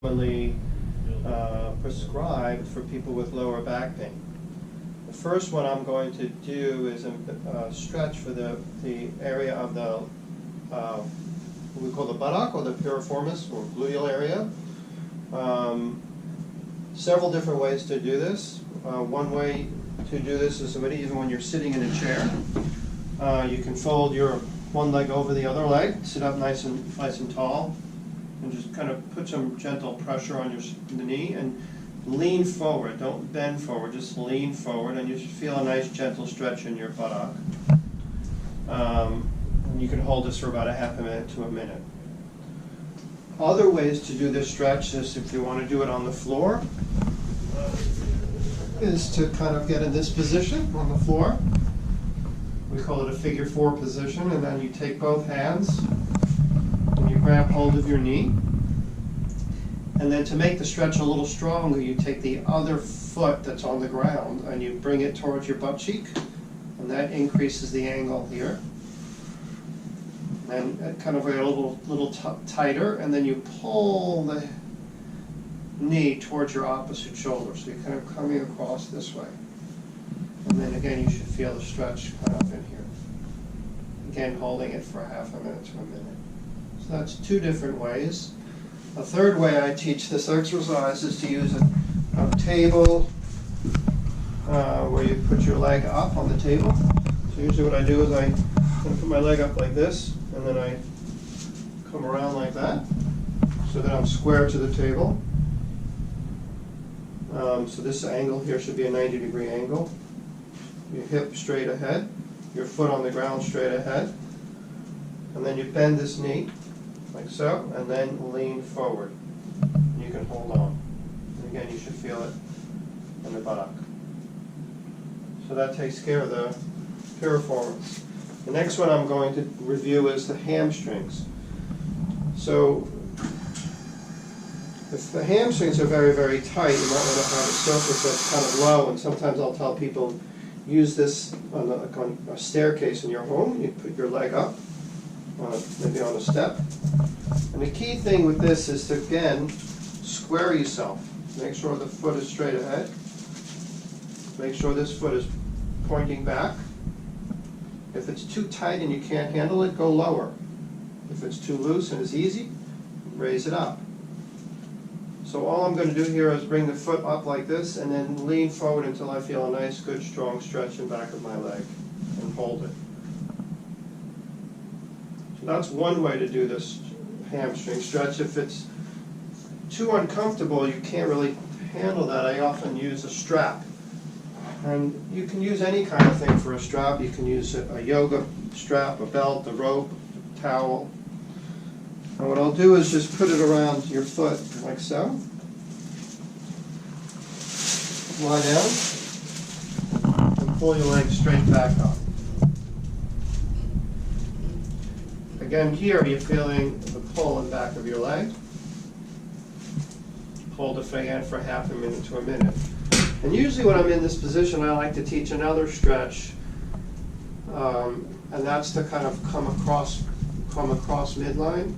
commonly prescribed for people with lower back pain. The first one I'm going to do is a stretch for the area of the what we call the buttock or the piriformis or gluteal area. Several different ways to do this. One way to do this is even when you're sitting in a chair. You can fold your one leg over the other leg, sit up nice and tall, and just kind of put some gentle pressure on the knee and lean forward. Don't bend forward, just lean forward, and you should feel a nice gentle stretch in your buttock. And you can hold this for about a half a minute to a minute. Other ways to do this stretch is, if you want to do it on the floor, is to kind of get in this position on the floor. We call it a figure 4 position, and then you take both hands and you grab hold of your knee. And then to make the stretch a little stronger, you take the other foot that's on the ground and you bring it towards your butt cheek, and that increases the angle here. And kind of a little tighter, and then you pull the knee towards your opposite shoulder, so you're kind of coming across this way. And then again, you should feel the stretch kind of in here. Again, holding it for half a minute to a minute. So that's two different ways. A third way I teach this exercise is to use a table where you put your leg up on the table. So usually what I do is I put my leg up like this, and then I come around like that, so that I'm square to the table. So this angle here should be a 90-degree angle. Your hip straight ahead, your foot on the ground straight ahead, and then you bend this knee like so, and then lean forward. You can hold on. And again, you should feel it in the buttock. So that takes care of the piriformis. The next one I'm going to review is the hamstrings. So if the hamstrings are very, very tight, you might want to have a surface that's kind of low, and sometimes I'll tell people, use this on a staircase in your home. You put your leg up, maybe on a step. And the key thing with this is to, again, square yourself. Make sure the foot is straight ahead. Make sure this foot is pointing back. If it's too tight and you can't handle it, go lower. If it's too loose and it's easy, raise it up. So all I'm going to do here is bring the foot up like this and then lean forward until I feel a nice, good, strong stretch in the back of my leg, and hold it. So that's one way to do this hamstring stretch. If it's too uncomfortable, you can't really handle that, I often use a strap. And you can use any kind of thing for a strap. You can use a yoga strap, a belt, a rope, a towel. And what I'll do is just put it around your foot like so. Lie down and pull your leg straight back up. Again, here you're feeling the pull in the back of your leg. Hold it again for half a minute to a minute. And usually when I'm in this position, I like to teach another stretch, and that's to kind of come across midline.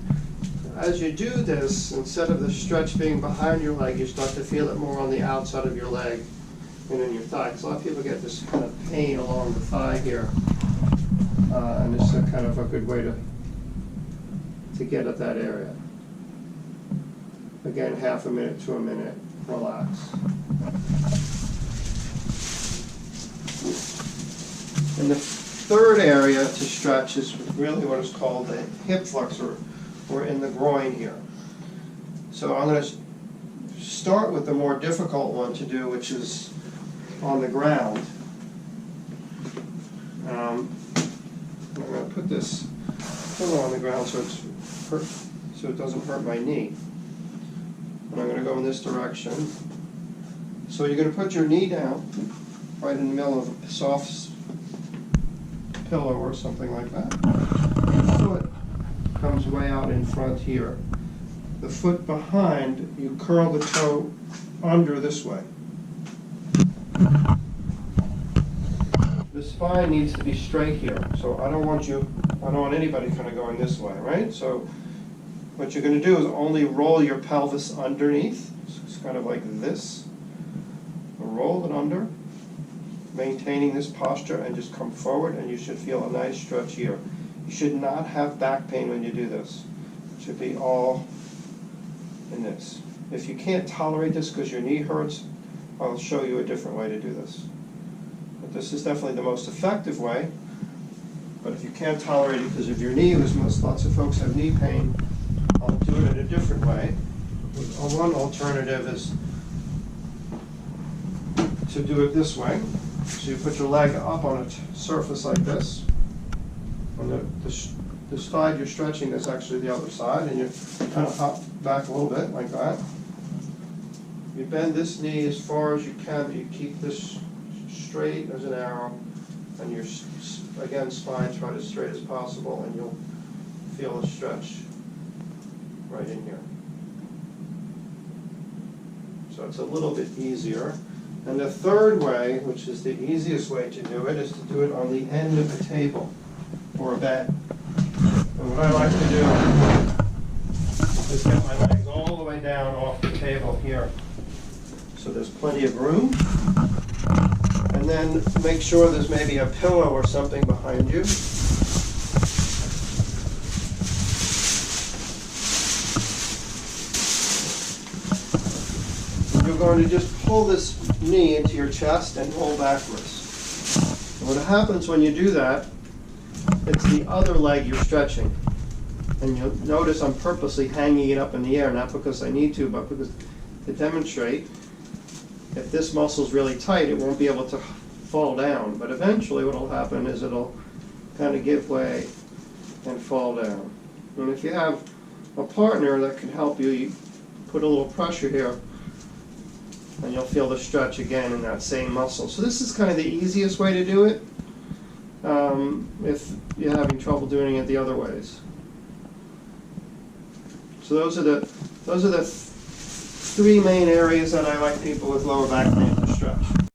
As you do this, instead of the stretch being behind your leg, you start to feel it more on the outside of your leg and in your thigh. Because a lot of people get this kind of pain along the thigh here, and this is kind of a good way to get at that area. Again, half a minute to a minute, relax. And the third area to stretch is really what is called the hip flexor, or in the groin here. So I'm going to start with the more difficult one to do, which is on the ground. I'm going to put this pillow on the ground so it doesn't hurt my knee. And I'm going to go in this direction. So you're going to put your knee down right in the middle of a soft pillow or something like that. Your foot comes way out in front here. The foot behind, you curl the toe under this way. The spine needs to be straight here. So I don't want anybody kind of going this way, right? So what you're going to do is only roll your pelvis underneath. So it's kind of like this. Roll it under, maintaining this posture, and just come forward, and you should feel a nice stretch here. You should not have back pain when you do this. It should be all in this. If you can't tolerate this because your knee hurts, I'll show you a different way to do this. But this is definitely the most effective way. But if you can't tolerate it because of your knee, because lots of folks have knee pain, I'll do it in a different way. One alternative is to do it this way. So you put your leg up on a surface like this. On the side you're stretching is actually the other side, and you kind of hop back a little bit like that. You bend this knee as far as you can, but you keep this straight as an arrow, and your, again, spine try as straight as possible, and you'll feel a stretch right in here. So it's a little bit easier. And the third way, which is the easiest way to do it, is to do it on the end of a table or a bed. And what I like to do is get my legs all the way down off the table here, so there's plenty of room. And then make sure there's maybe a pillow or something behind you. You're going to just pull this knee into your chest and roll backwards. And what happens when you do that, it's the other leg you're stretching. And you'll notice I'm purposely hanging it up in the air, not because I need to, but because to demonstrate, if this muscle's really tight, it won't be able to fall down. But eventually what will happen is it'll kind of give way and fall down. And if you have a partner that can help you, you put a little pressure here, and you'll feel the stretch again in that same muscle. So this is kind of the easiest way to do it if you're having trouble doing it the other ways. So those are the three main areas that I like people with lower back pain to stretch.